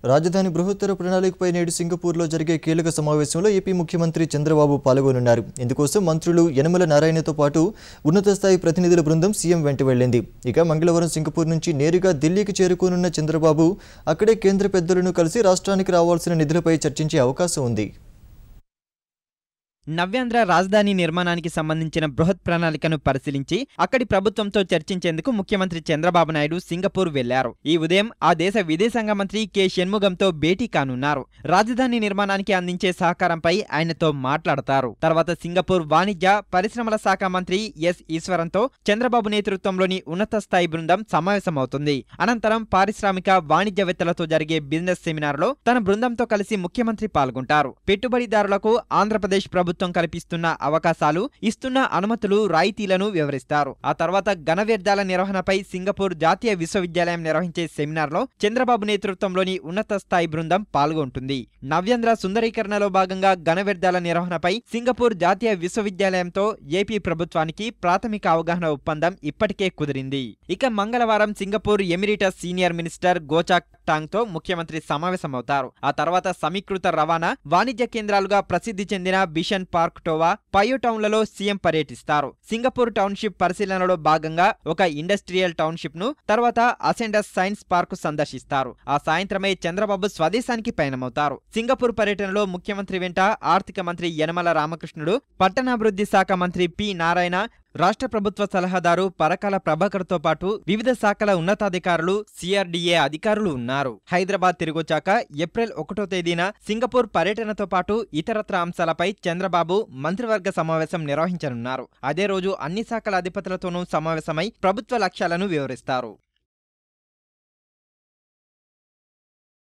రాజధాని బృహత్తర ప్రణాళికపై నేడు సింగపూర్లో జరిగే కీలక సమావేశంలో ఏపీ ముఖ్యమంత్రి చంద్రబాబు పాల్గొనున్నారు. ఇందుకోసం మంత్రులు యనమల నారాయణతో పాటు ఉన్నత స్థాయి ప్రతినిధుల బృందం సీఎం వెంట వెళ్లింది. ఇక మంగళవారం సింగపూర్ నుంచి నేరుగా ఢిల్లీకి చేరుకోనున్న చంద్రబాబు అక్కడే కేంద్ర పెద్దలను కలిసి రాష్ట్రానికి రావాల్సిన నిధులపై చర్చించే అవకాశం ఉంది. నవ్యాంధ్ర రాజధాని నిర్మాణానికి సంబంధించిన బృహత్ ప్రణాళికను పరిశీలించి అక్కడి ప్రభుత్వంతో చర్చించేందుకు ముఖ్యమంత్రి చంద్రబాబు నాయుడు సింగపూర్ వెళ్లారు. ఈ ఉదయం ఆ దేశ విదేశాంగ మంత్రి కె షణ్ముగంతో భేటీ కానున్నారు. రాజధాని నిర్మాణానికి అందించే సహకారంపై ఆయనతో మాట్లాడతారు. తర్వాత సింగపూర్ వాణిజ్య పరిశ్రమల శాఖ మంత్రి ఎస్ ఈశ్వరన్తో చంద్రబాబు నేతృత్వంలోని ఉన్నత స్థాయి బృందం సమావేశమవుతుంది. అనంతరం పారిశ్రామిక వాణిజ్యవేత్తలతో జరిగే బిజినెస్ సెమినార్లో తన బృందంతో కలిసి ముఖ్యమంత్రి పాల్గొంటారు. పెట్టుబడిదారులకు ఆంధ్రప్రదేశ్ ప్రభుత్వం కల్పిస్తున్న అవకాశాలు, ఇస్తున్న అనుమతులు, రాయితీలను వివరిస్తారు. ఆ తర్వాత ఘన వ్యర్థాల నిర్వహణపై సింగపూర్ జాతీయ విశ్వవిద్యాలయం నిర్వహించే సెమినార్లో చంద్రబాబు నేతృత్వంలోని ఉన్నత స్థాయి బృందం పాల్గొంటుంది. నవ్యాంధ్ర సుందరీకరణలో భాగంగా ఘన వ్యర్థాల నిర్వహణపై సింగపూర్ జాతీయ విశ్వవిద్యాలయంతో ఏపీ ప్రభుత్వానికి ప్రాథమిక అవగాహన ఒప్పందం ఇప్పటికే కుదిరింది. ఇక మంగళవారం Singapore emeritus senior minister Goh Chok Tong తో ముఖ్యమంత్రి సమావేశమవుతారు. ఆ తర్వాత సమీకృత రవాణా, వాణిజ్య కేంద్రాలుగా ప్రసిద్ధి చెందిన బిషన్ పార్క్ టోవా, పయో టౌన్లలో సీఎం పర్యటిస్తారు. సింగపూర్ టౌన్షిప్ పరిశీలనలో భాగంగా ఒక ఇండస్ట్రియల్ టౌన్షిప్ ను, తర్వాత అసెండస్ సైన్స్ పార్క్ సందర్శిస్తారు. ఆ సాయంత్రమే చంద్రబాబు స్వదేశానికి పయనమవుతారు. సింగపూర్ పర్యటనలో ముఖ్యమంత్రి వెంట ఆర్థిక మంత్రి యనమల రామకృష్ణుడు, పట్టణాభివృద్ధి శాఖ మంత్రి పి నారాయణ, రాష్ట్ర ప్రభుత్వ సలహాదారు పరకాల ప్రభాకర్తో పాటు వివిధ శాఖల ఉన్నతాధికారులు, సిఆర్డీఏ అధికారులు ఉన్నారు. హైదరాబాద్ తిరిగొచ్చాక ఏప్రిల్ 1వ తేదీన సింగపూర్ పర్యటనతో పాటు ఇతరత్ర అంశాలపై చంద్రబాబు మంత్రివర్గ సమావేశం నిర్వహించనున్నారు. అదే రోజు అన్ని శాఖల అధిపతులతోనూ సమావేశమై ప్రభుత్వ లక్ష్యాలను వివరిస్తారు.